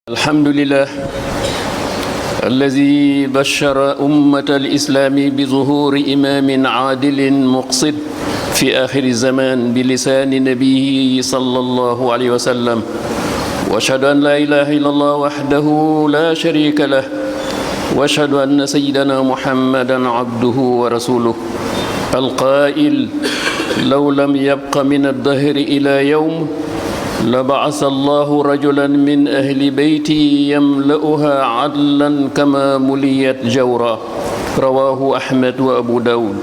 الحمد لله الذي بشر أمة الإسلام بظهور إمام عادل مقصد في آخر الزمان بلسان نبيه صلى الله عليه وسلم وأشهد أن لا إله إلا الله وحده لا شريك له وأشهد أن سيدنا محمدا عبده ورسوله القائل لو لم يبق من الدهر إلى يوم لبعث الله رجلا من أهل بيتي يملأها عدلا كما مليت جورا رواه أحمد وأبو داود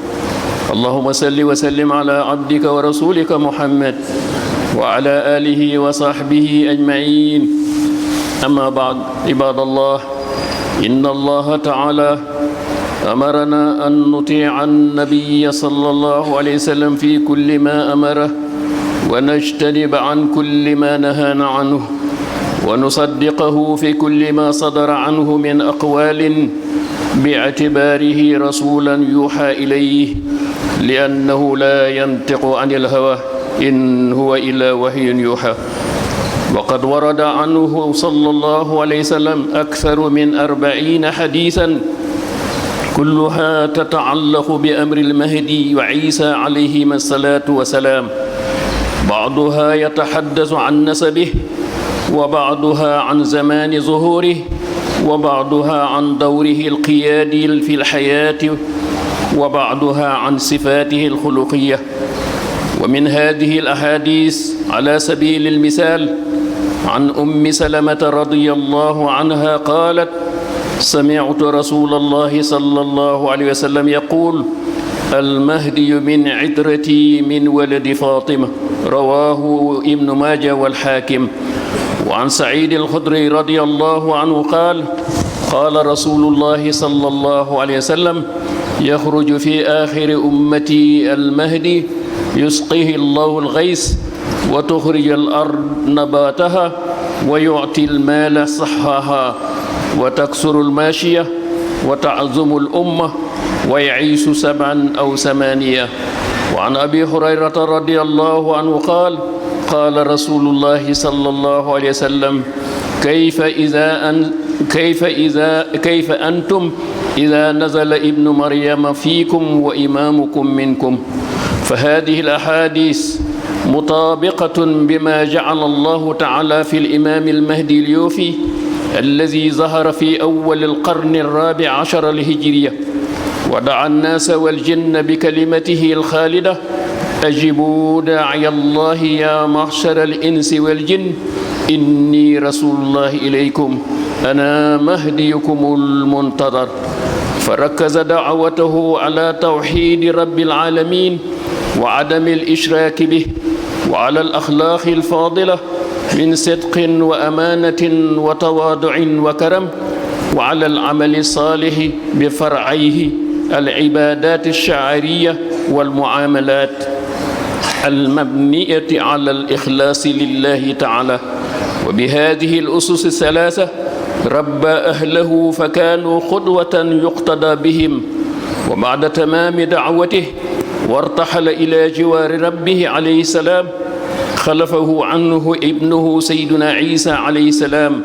اللهم صل وسلم على عبدك ورسولك محمد وعلى آله وصحبه أجمعين أما بعد عباد الله إن الله تعالى أمرنا أن نطيع النبي صلى الله عليه وسلم في كل ما أمره ونجتنب عن كل ما نهانا عنه ونصدقه في كل ما صدر عنه من أقوال باعتباره رسولا يوحى إليه لأنه لا ينطق عن الهوى إن هو إلا وحي يوحى. وقد ورد عنه صلى الله عليه وسلم أكثر من 40 حديثا كلها تتعلق بأمر المهدي وعيسى عليهما الصلاة والسلام، بعضها يتحدث عن نسبه، وبعضها عن زمان ظهوره، وبعضها عن دوره القيادي في الحياة، وبعضها عن صفاته الخلقية. ومن هذه الأحاديث على سبيل المثال عن أم سلمة رضي الله عنها قالت: سمعت رسول الله صلى الله عليه وسلم يقول: المهدي من عترتي من ولد فاطمة، رواه ابن ماجه والحاكم. وعن سعيد الخدري رضي الله عنه قال: قال رسول الله صلى الله عليه وسلم: يخرج في آخر أمتي المهدي يسقيه الله الغيث وتخرج الأرض نباتها ويعطي المال صحاها وتكسر الماشية وتعظم الأمة ويعيش 7 أو 8. وعن أبي هريرة رضي الله عنه قال: قال رسول الله صلى الله عليه وسلم: كيف أنتم إذا نزل ابن مريم فيكم وإمامكم منكم. فهذه الأحاديث مطابقة بما جعل الله تعالى في الإمام المهدي اليوفي الذي ظهر في أول القرن 14 الهجرية، ودعا الناس والجن بكلمته الخالدة: أجيبوا داعي الله يا معشر الإنس والجن إني رسول الله إليكم أنا مهديكم المنتظر. فركز دعوته على توحيد رب العالمين وعدم الإشراك به، وعلى الأخلاق الفاضلة من صدق وأمانة وتواضع وكرم، وعلى العمل الصالح بفرعيه العبادات الشعرية والمعاملات المبنية على الإخلاص لله تعالى. وبهذه الأسس الثلاثة ربى أهله فكانوا قدوة يقتدى بهم. وبعد تمام دعوته وارتحل إلى جوار ربه عليه السلام خلفه عنه ابنه سيدنا عيسى عليه السلام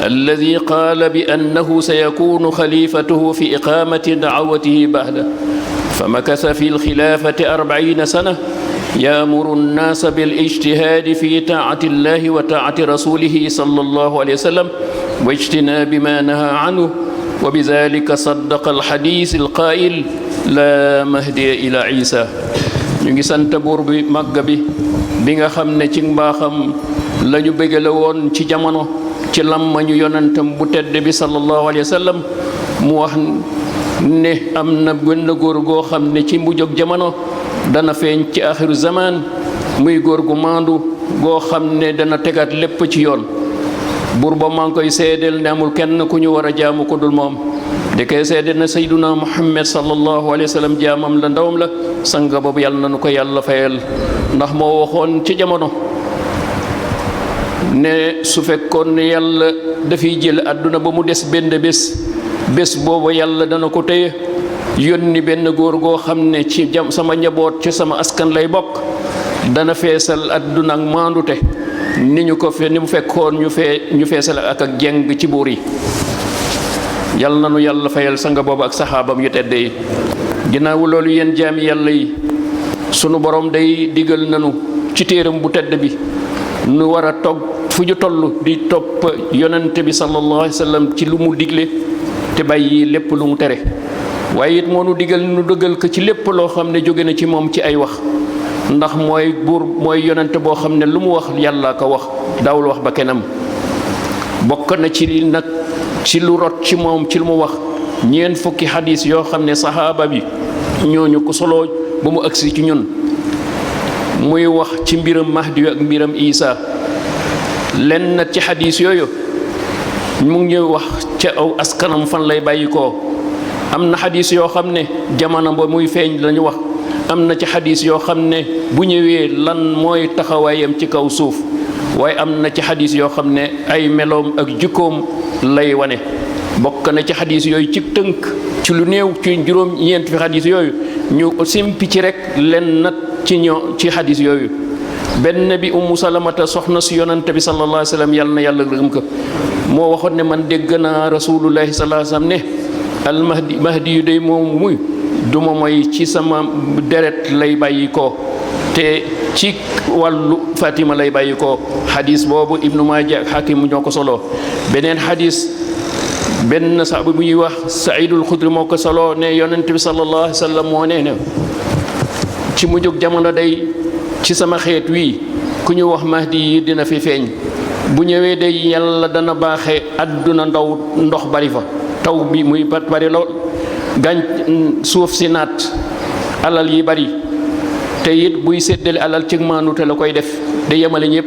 الذي قال بأنه سيكون خليفته في إقامة دعوته بعده. فمكث في الخلافة 40 سنة يأمر الناس بالاجتهاد في طاعة الله وطاعة رسوله صلى الله عليه وسلم واجتناب ما نهى عنه. وبذلك صدق الحديث القائل: لا مهدي إلى عيسى. ñu ngi sant buur bi màgg bi nga xam ne ci mbaaxam la ñu bëggale woon ci jamono ci làmmiñu yonentam bu tedd bi sallallahu alayhi wa sallam mu wax ne am na benn góor goo xam ne ci mujjug jamono dana feeñ ci axiru zaman muy góor gu maandu goo xam ne dana tegaat lépp ci yoon. buur ba maa ngi koy seedeel ne amul kenn ku ñu war a jaamu ko dul moom. di koy seedeel na sayduna muhammad sallallahu alayhi wa sallam jaamam la ndawam la sanga boobu yàlla na nu ko yàlla fayal, ndax moo waxoon ci jamono ne su fekkoon ne yàlla dafiy jël àdduna ba mu des benn bés boobu yàlla dana ko téye yónni benn góor goo xam ne ci sama njaboot ci sama askan lay bokk, dana feesal àdduna ak maandute ni mu fekkoon ñu feesal ak jeng ci buur yi. yàlla na nu yàlla fayal sanga boobu ak saxaabam yu tedd yi. ginnaaw loolu yéen jaami yàlla yi, sunu borom day digal nanu ci téeram bu tedd bi nu war a toog fu ñu toll di topp yonente bi sallallahu alayhi wa sallam ci lu mu digle te bàyyi lépp lu mu tere. waaye it moo nu digal nu dëggal ko ci lépp loo xam ne jóge na ci moom ci ay wax, ndax mooy yonente boo xam ne lu mu wax yàlla ko wax, daawul wax ba kenam. bokk na ci nag ci lu rot ci moom ci lu mu wax ñeent fukki xadis yoo xam ne saxaaba bi ñooñu ko soloo ba mu agsi ci ñun, muy wax ci mbiram Mahdi ak mbiram Isa. lenn ci xadis yooyu mu ngi wax ca aw askanam fan lay bàyyi koo. am na xadis yoo xam ne jamono ba muy feeñ lañu wax, am na ci xadis yoo xam ne bu ñëwee lan mooy taxawaayam ci kaw suuf. waaye am na ci xadis yoo xam ne ay meloom ak jikkoom lay wane. bokk na ci xadis yooyu ci tënk ci lu néew ci juróom ñeent fi xadis yooyu ñu simpi ci rek len nat ci ci xadis yooyu. benn bi ummu salamata soxna si yonante bi sallallahu alayhi wa sallam yàlla na yàlla gërëm ko moo waxoon ne man dégg naa rasulullahi sallallahu alayhi wa sallam ne al mahdi yu day moom muy duma mooy ci sama deret lay bàyyi ko te ci wàllu Fatima lay bàyyi ko. xadis boobu ibnu Maaja ak Hakim ñoo ko solo. beneen xadis benn saaba bu ñuy wax Saïdul Xudri moo ko solo ne yonent bi sallallahu alayhi wa sallam moo nee ne ci mujjug jamono day ci sama xeet wii ku ñu wax mahdi yi dina fi feeñ bu ñëwee day yàlla dana baaxe àdduna ndox bari fa taw bi muy bari lool suuf si naat alal yi bari te it buy séddale alal ci maanute la koy def da yemale ñëpp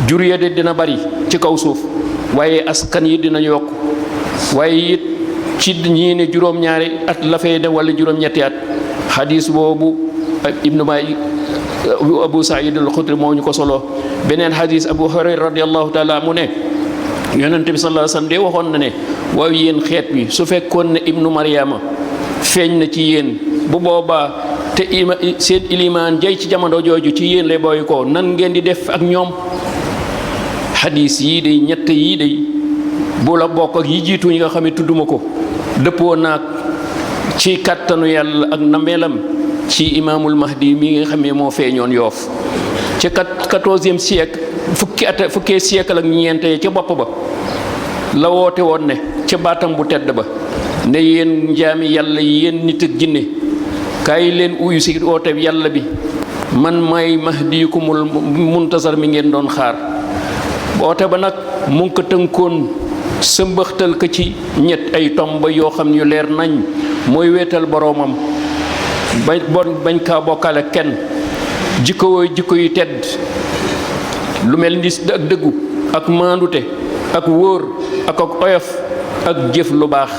jur ya de dina bari ci kaw suuf waaye askan yi dina yokk waaye it ci ñii ne juróom-ñaari at la fay dem wala juróom-ñetti at xadis boobu ibnu Maaja Abu Saïd al-Xudri moo ñu ko solo. beneen xadis Abu Hurayra radiyallahu taala mu ne yonente bi sallallahu alayhi wasallam de waxoon na ne waaw yéen xeet wi su fekkoon ne ibnu Maryama feeñ na ci yéen bu boobaa te seen ilimaan jay ci jamono jooju ci yéen lay booy ko nan ngeen di def ak ñoom. xadis yii day ñett yii day bu la bokk ak yi jiitu yi nga xam ne tudduma ko dëppoo naag ci kàttanu yàlla ak nameelam ci imaamul mahdi mi nga xam ne moo feeñoon Yoof ci 14e siècle fukkee siècle ak ñeente ca bopp ba la woote woon ne ca baatam bu tedd ba ne yéen njaami yàlla yéen nit ak jinne kaay leen uyu si woote yàlla bi man may mahdikumul muntasar mi ngeen doon xaar. woote ba nag mu ngi ko tënkoon sëmbaxtal ko ci ñett ay tomb yoo xam ne yu leer nañ mooy wéetal boroomam bañ kaa bokkale kenn jikko yu tedd lu mel ni ak dëggu ak maandute ak wóor ak oyof ak jëf lu baax.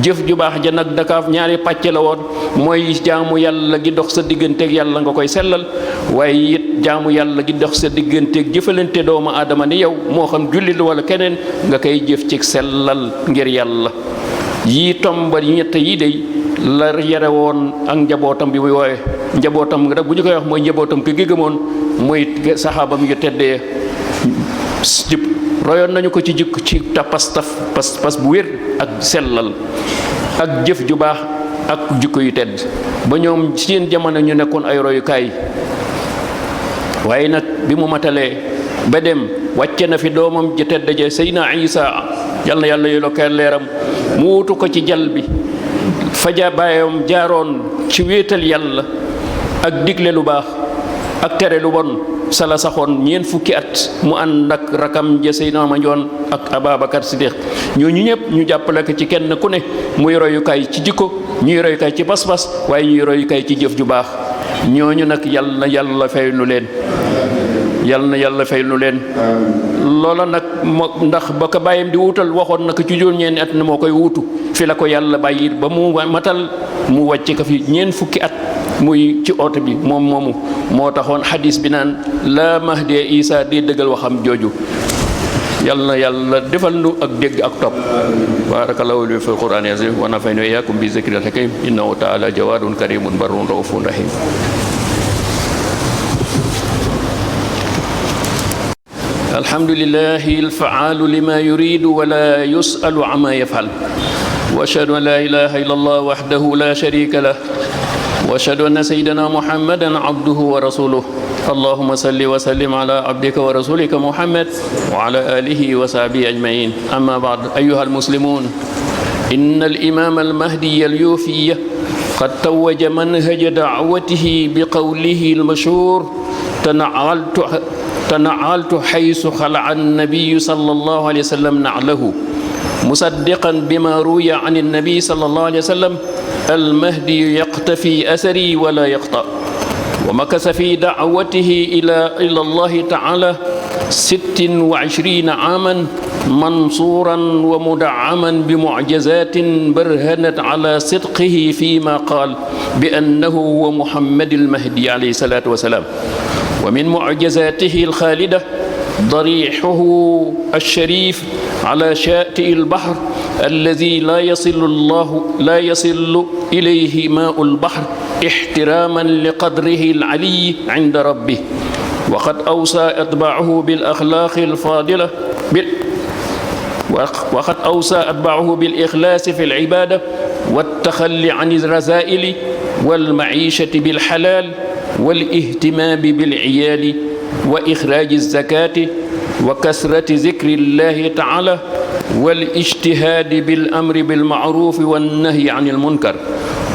jëf ju baax ja nag dakaaf ñaari pàcc la woon mooy jaamu yàlla gi dox sa digganteeg yàlla nga koy sellal waaye it jaamu yàlla gi dox sa digganteeg jëfalante doomu aadama ni yow moo xam jullit wala keneen nga koy jëf ci sellal ngir yàlla. yii tomba ñett yi day la yare woon ak njabootam bi muy woowe njabootam nga bu ñu koy wax mooy njabootam ki gëmoon muy saxaabam yu teddee royoon nañu ko ci jikko ci pas bu wér ak sellal ak jëf ju baax ak jikko yu tedd ba ñoom ci seen jamono ñu nekkoon ay royukaay. waaye nag bi mu matalee ba dem wàcce na fi doomam ji tedd ja Seydina Isa yal na yàlla yokkee leeram mu wutu ko ci jal bi faja baayam jaaroon ci wéetal yàlla ak digle lu baax ak tere lu bon sala saxoon ñeent fukki at mu ànd ak rakam ja Seydina Mandione ak Ababacar Siddiq ñooñu ñëpp ñu jàppale ko ci kenn ku ne muy royukaay ci jikko ñuy royukaay ci pas-pas waaye ñuy royukaay ci jëf ju baax. ñooñu nag yàlla fay nu leen loola nag ndax ba ko bàyyam di wuutal waxoon na ko ci juróom-ñeenti at ne moo koy wuutu fi la ko yàlla bàyyi ba mu matal mu wàcc ko fi ñeent fukki at muy ci oote bi moom moomu moo taxoon xadis bi naan la mahdi Isa di dëggal waxam jooju. yàlla defal nu ak dégg ak topp. barakallahu li fi alquran azim wa nafa'ani wa iyyakum bi zikril hakim innahu ta'ala jawadun karimun barrun raufun rahim. alhamdulillahi alfa'alu lima yuridu wa la yus'alu amma yaf'al wa ashhadu an la ilaha illa allah wahdahu la sharika lah wa ashhadu anna sayyidana muhammadan abduhu wa rasuluh. اللهم صل وسلم على عبدك ورسولك محمد وعلى آله وصحبه أجمعين. أما بعد أيها المسلمون، إن الإمام المهدي اليوفي قد توج منهج دعوته بقوله المشهور تنعلت حيث خلع النبي صلى الله عليه وسلم نعله، مصدقا بما روي عن النبي صلى الله عليه وسلم المهدي يقتفي أثري ولا يقطع. ومكث في دعوته إلى الله تعالى 26 عاما منصورا ومدعما بمعجزات برهنت على صدقه فيما قال بأنه هو محمد المهدي عليه الصلاة والسلام. ومن معجزاته الخالدة ضريحه الشريف على شاطئ البحر الذي لا يصل إليه ماء البحر احتراما لقدره العلي عند ربه. وقد أوصى أتباعه بالأخلاق الفاضلة وقد أوصى أتباعه بالإخلاص في العبادة والتخلي عن الرذائل والمعيشة بالحلال والاهتمام بالعيال وإخراج الزكاة وكثرة ذكر الله تعالى والاجتهاد بالأمر بالمعروف والنهي عن المنكر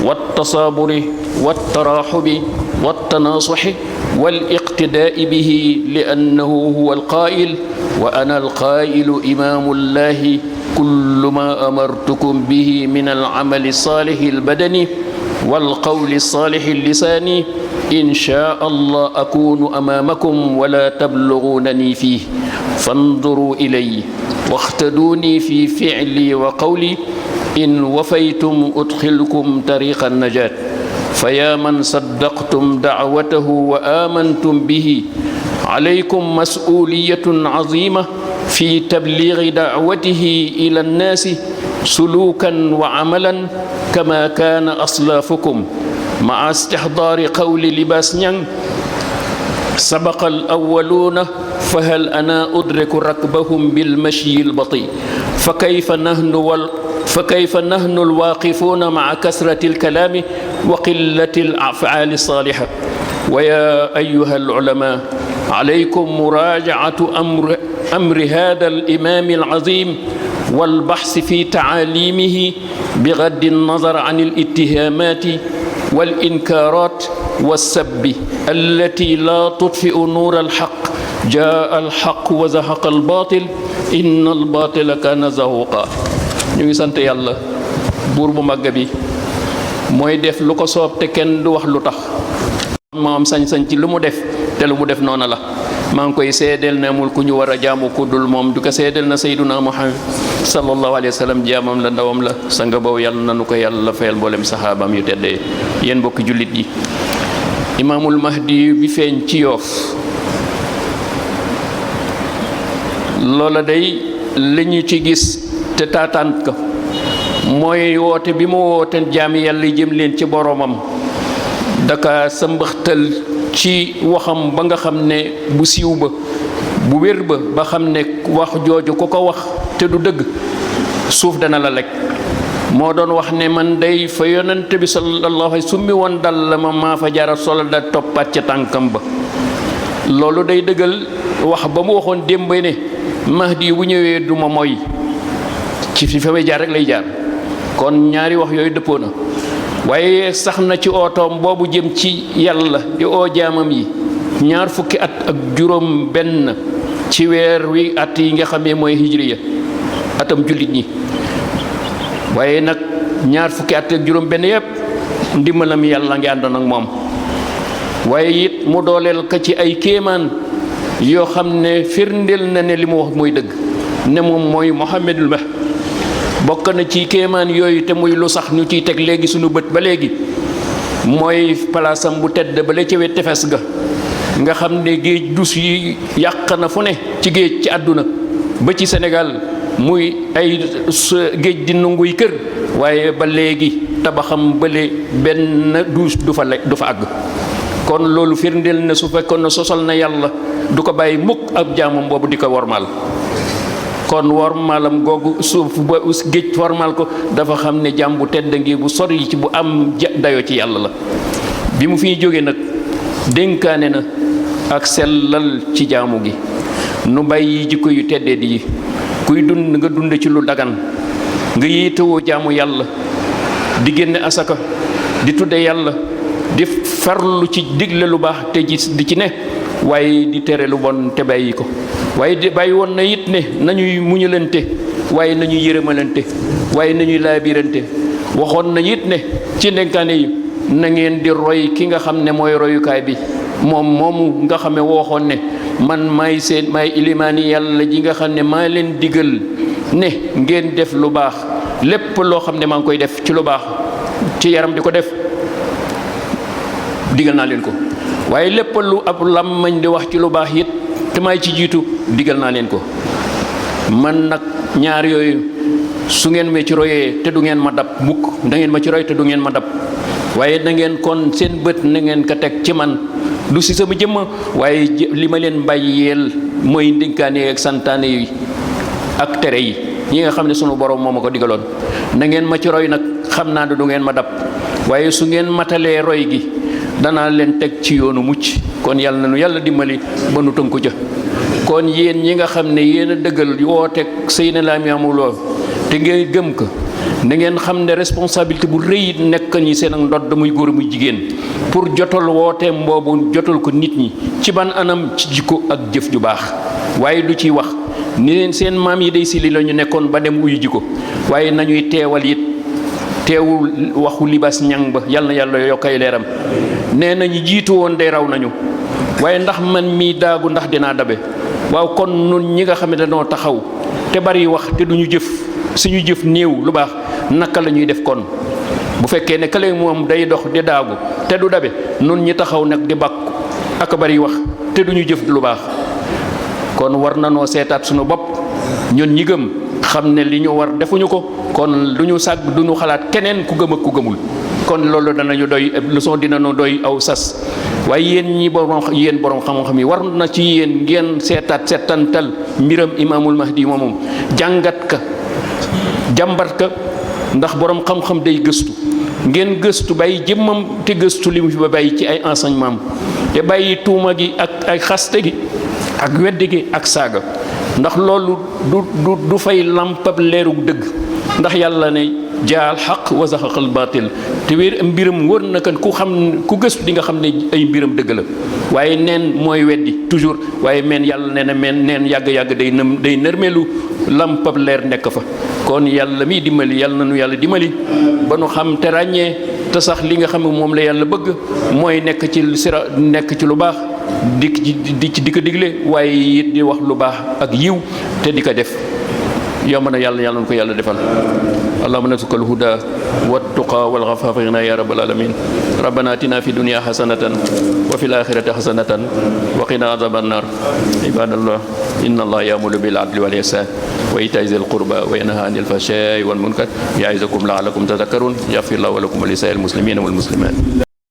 والتصابر والتراحم والتناصح والاقتداء به، لأنه هو القائل: وأنا القائل إمام الله كل ما أمرتكم به من العمل الصالح البدني والقول الصالح اللساني إن شاء الله أكون أمامكم ولا تبلغونني فيه، فانظروا إلي واقتدوني في فعلي وقولي، إن وفيتم أدخلكم طريق النجاة. فيا من صدقتم دعوته وآمنتم به، عليكم مسؤولية عظيمة في تبليغ دعوته إلى الناس سلوكا وعملا كما كان أسلافكم، مع استحضار قول لباس نيان: سبق الأولون فهل أنا أدرك ركبهم بالمشي البطيء، فكيف نحن الواقفون مع كثرة الكلام وقلة الأفعال الصالحة. ويا أيها العلماء، عليكم مراجعة أمر هذا الإمام العظيم والبحث في تعاليمه بغض النظر عن الاتهامات والإنكارات والسب التي لا تطفئ نور الحق. جاء الحق وزهق الباطل إن الباطل كان زهوقا. ñu ngi sant yàlla buur bu màgg bi mooy def lu ko soob te kenn du wax lu tax, moom sañ-sañ ci lu mu def te lu mu def noona la. maa ngi koy seedeel ne amul ku ñu war a jaamu ku dul moom, du ko seedeel na sayyiduna Muhammad sallallahu alayhi wa sallam jaamam la, ndawam la, sanga boobu yàlla nanu ko yàlla fayal mboolem saxaabaam yu teddee. yéen mbokki jullit yi, imaamul mahdi bi feeñ ci Yoof, loola day li ñu ci gis te taataan ko mooy woote bi mu woote jaami yàlla jëm leen ci boromam. daka sa mbëxtal ci waxam ba nga xam ne bu siiw ba bu wér ba xam ne wax jooju ku ko wax te du dëgg suuf dana la lekk. moo doon wax ne man day fa yonent bi sallallahu alayhi summi woon dal la ma maa fa jara solo da toppaat ca tànkam ba. loolu day dëggal wax ba mu waxoon démb ne mahdi bu ñëwee du ma mooy ci fi may jaar rek lay jaar. kon ñaari wax yooyu dëppoo na. waaye sax na ci ootoom boobu jëm ci yàlla di oo jaamam yi 20 at ak juróom benn ci weer wi at yi nga xamee mooy hijriya atam jullit ñi. waaye nag 20 at ak juróom benn yépp ndimbalam yàlla ngi àndoon ak moom. waaye it mu dooleel ko ci ay kéemaan yoo xam ne firndeel na ne li mu wax mooy dëgg, ne moom mooy Muhammadul Mahdi. bokk na ci kéemaan yooyu te muy lu sax ñu ciy teg léegi sunu bët ba léegi mooy palaasam bu tedd ba la ca wet tefes ga nga xam ne géej dus yi yàq na fu ne ci géej ci àdduna ba ci Sénégal muy ay géej di nanguy kër, waaye ba léegi tabaxam bële benn duus du fa àgg. kon loolu firndeel na su fekkoon na sosal na yàlla du ko bàyyi mukk ab jaamam boobu di ko wormaal. kon wormaalam googu suuf ba géej wormaal ko dafa xam ne jaam bu tedd ngi bu sori ci bu am dayoo ci yàlla la. bi mu fiy jóge nag dénkaane na ak sellal ci jaamu gi, nu bàyyi jikko yu teddee di kuy dund nga dund ci lu dagan, nga yéetewoo jaamu yàlla, di génne asaka, di tudde yàlla, di farlu ci digle lu baax te di ci ne, waaye di tere lu bon te bàyyi ko. waaye di bàyyi woon na it ne nañuy muñalante, waaye nañuy yërëmalante, waaye nañuy laabirante. waxoon na it ne ci ndénkaane yi na ngeen di roy ki nga xam ne mooy royukaay bi, moom moomu nga xam ne waxoon ne man maay ilimaani yàlla ji nga xam ne maa leen digal ne ngeen def lu baax, lépp loo xam ne maa ngi koy def ci lu baax ci yaram di ko def digal naa leen ko. waaye lépp lu ab làmmañ di wax ci lu baax it te may ci jiitu digal naa leen ko man nag ñaar yooyu su ngeen ma ci royee te du ngeen ma dab mukk da ngeen ma ci roy te du ngeen ma dab waaye da ngeen kon seen bët na ngeen ko teg ci man du si sama jëmm waaye li ma leen bàyyeel mooy ndénkaane ak santaane yi ak tere yi ñi nga xam ne sunu borom moo ma ko digaloon na ngeen ma ci roy nag xam naa ne du ngeen ma dab waaye su ngeen matalee roy gi danaa leen teg ci yoonu mucc kon yàlla na nu yàlla dimbali ba nu tënku ca kon yéen ñi nga xam ne yéen a dëggal wooteeg Seydina Limaamu Laay te ngeen gëm ko na ngeen xam ne responsabilité bu rëy nekk ñi seen ak ndodd muy góor muy jigéen pour jotal wooteem boobu jotal ko nit ñi ci ban anam ci jikko ak jëf ju baax waaye du ciy wax ni leen seen maam yi day sili la ñu nekkoon ba dem uyu ji ko waaye nañuy teewal it teewul waxu libaas ñang ba yàlla na yàlla yokkay leeram nee nañu jiitu woon day raw nañu waaye ndax man mii daagu ndax dinaa dabe waaw kon nun ñi nga xam ne dañoo taxaw te bari wax te duñu jëf suñu jëf néew lu baax naka la ñuy def kon bu fekkee ne kële moom day dox di daagu te du dabe nun ñi taxaw nag di bàkku ak bari wax te duñu jëf lu baax kon war na noo seetaat suñu bopp ñun ñi gëm xam ne li ñu war defuñu ko kon du ñu sàgg du ñu xalaat keneen ku gëm ak ku gëmul kon loolu danañu doy leçon dina nu doy aw sas waaye yéen borom xam-xam yi war na ci yéen ngeen seetaat seetantal mbiram imaamul mahdi moomum jàngat ka jàmbat ka ndax borom xam-xam day gëstu ngeen gëstu bàyyi jëmmam te gëstu li mu fi ba bàyyi ci ay enseignement te bàyyi tuuma gi ak ay xaste gi ak weddi gi ak saaga ndax loolu du fay lampab leerug dëgg ndax yàlla ne jaal xaq wa zaxaqal baatil te wéer mbiram wër na kan ku gëstu di nga xam ne ay mbiram dëgg la waaye neen mooy weddi toujours waaye meen yàlla nee na neen yàgg-yàgg day nërmeelu lampab leer nekk fa kon yàlla miy dimbali yàlla na nu yàlla dimbali ba nu xam te ràññee te sax li nga xam ne moom la yàlla bëgg mooy nekk ci lu baax di ko digle waaye it di wax lu baax ak yiw te di ko def yomb na yàlla na ko yàlla defal allahumma nas'aluka al-huda wat-tuqa wal-'afafa ya rabbal alamin rabbana atina fi dunya hasanatan wa fil akhirati hasanatan wa qina adhaban nar ibadallah inna allaha ya'muru bil 'adli wal ihsan wa ita'i dhil qurba wa yanha 'anil fahsha'i wal munkar ya'izukum la'allakum tadhakkarun yaghfir lahu wa lakum wa lisa'il muslimina wal muslimat